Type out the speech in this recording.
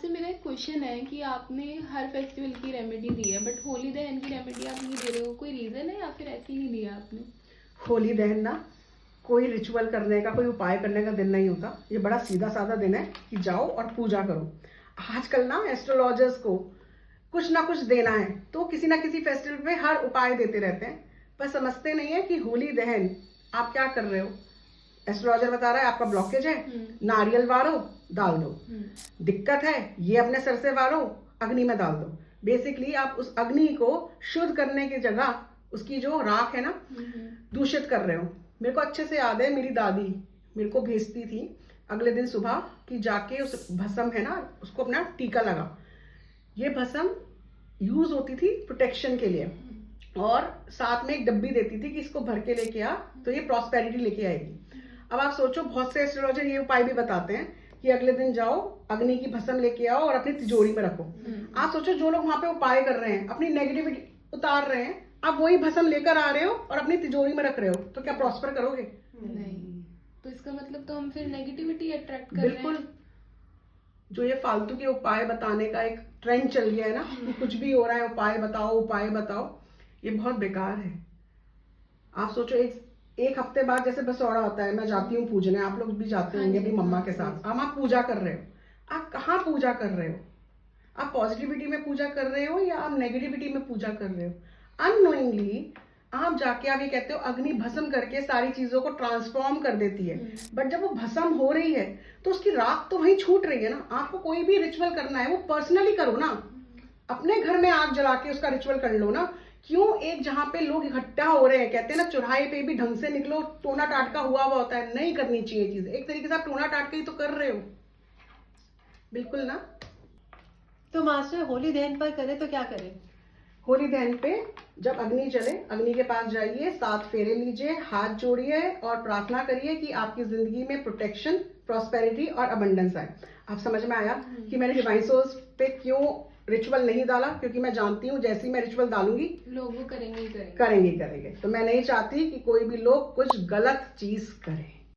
आपसे मेरा एक क्वेश्चन है कि आपने हर फेस्टिवल की रेमेडी दी है, बट होली दहन की रेमेडी आप नहीं दे रहे हो, कोई रीजन है या फिर ऐसे ही नहीं दिया आपने? होली दहन ना कोई रिचुअल करने का, कोई उपाय करने का दिन नहीं होता। ये बड़ा सीधा साधा दिन है कि जाओ और पूजा करो। आजकल ना एस्ट्रोलॉजर्स को कुछ ना कुछ देना है, तो किसी ना किसी फेस्टिवल पे हर उपाय देते रहते हैं, पर समझते नहीं है कि होली दहन आप क्या कर रहे हो। एस्ट्रोलॉजर बता रहा है आपका ब्लॉकेज है, नारियल वारो डाल दो। दिक्कत है ये अपने सर से वारो, अग्नि में डाल दो। बेसिकली आप उस अग्नि को शुद्ध करने की जगह उसकी जो राख है ना दूषित कर रहे हो। मेरे को अच्छे से याद है, मेरी दादी मेरे को भेजती थी अगले दिन सुबह कि जाके उस भस्म है ना उसको अपना टीका लगा। ये भस्म यूज होती थी प्रोटेक्शन के लिए, और साथ में एक डब्बी देती थी कि इसको भर के लेके आ तो ये प्रॉस्पेरिटी लेके आएगी। अब आप सोचो, बहुत से एस्ट्रोलॉजर ये उपाय भी बताते हैं कि अगले दिन जाओ अग्नि की भस्म लेके आओ और अपनी तिजोरी में रखो। आप सोचो, जो लोग वहां पे उपाय कर रहे हैं, अपनी नेगेटिविटी उतार रहे हैं, आप वही भस्म लेकर आ रहे हो और अपनी तिजोरी में रख रहे हो, तो क्या प्रॉस्पर करोगे? नहीं। तो इसका मतलब तो हम फिर नेगेटिविटी अट्रैक्ट कर रहे हैं। बिल्कुल। जो ये फालतू के उपाय बताने का एक ट्रेंड चल गया है ना कि कुछ भी हो रहा है उपाय बताओ उपाय बताओ, ये बहुत बेकार है। आप सोचो, एक हफ्ते बाद जैसे बसौड़ा होता है, मैं जाती हूँ पूजने, आप लोग भी जाते होंगे अपनी मम्मा के साथ। अब आप पूजा कर रहे हो, आप कहाँ पूजा कर रहे हो? आप पॉजिटिविटी में पूजा कर रहे हो या आप नेगेटिविटी में पूजा कर रहे हो? अननोइंगली आप जाके आप ये कहते हो अग्नि भस्म करके सारी चीजों को ट्रांसफॉर्म कर देती है, बट जब वो भस्म हो रही है तो उसकी राख तो वहीं छूट रही है ना। आपको कोई भी रिचुअल करना है वो पर्सनली करो ना, अपने घर में आग जला के उसका रिचुअल कर लो ना। क्यों एक जहां पे लोग इकट्ठा हो रहे हैं, कहते हैं ना चौराहे पे भी ढंग से निकलो, टोना टाटका हुआ होता है, नहीं करनी चाहिए चीजें। एक तरीके से आप टोना टाटका ही तो कर रहे हो, बिल्कुल ना। तो मास्टर होली दहन पर करें तो क्या करें? होली दहन पे जब अग्नि चले, अग्नि के पास जाइए, 7 फेरे लीजिए, हाथ जोड़िए और प्रार्थना करिए कि आपकी जिंदगी में प्रोटेक्शन, प्रॉस्पेरिटी और अबंडेंस आए। आप समझ में आया कि मैंने डिवाइन सोर्स पे क्यों रिचुअल नहीं डाला? क्योंकि मैं जानती हूँ जैसे ही मैं रिचुअल डालूंगी लोग वो करेंगे ही करेंगे। करेंगे। तो मैं नहीं चाहती कि कोई भी लोग कुछ गलत चीज करे।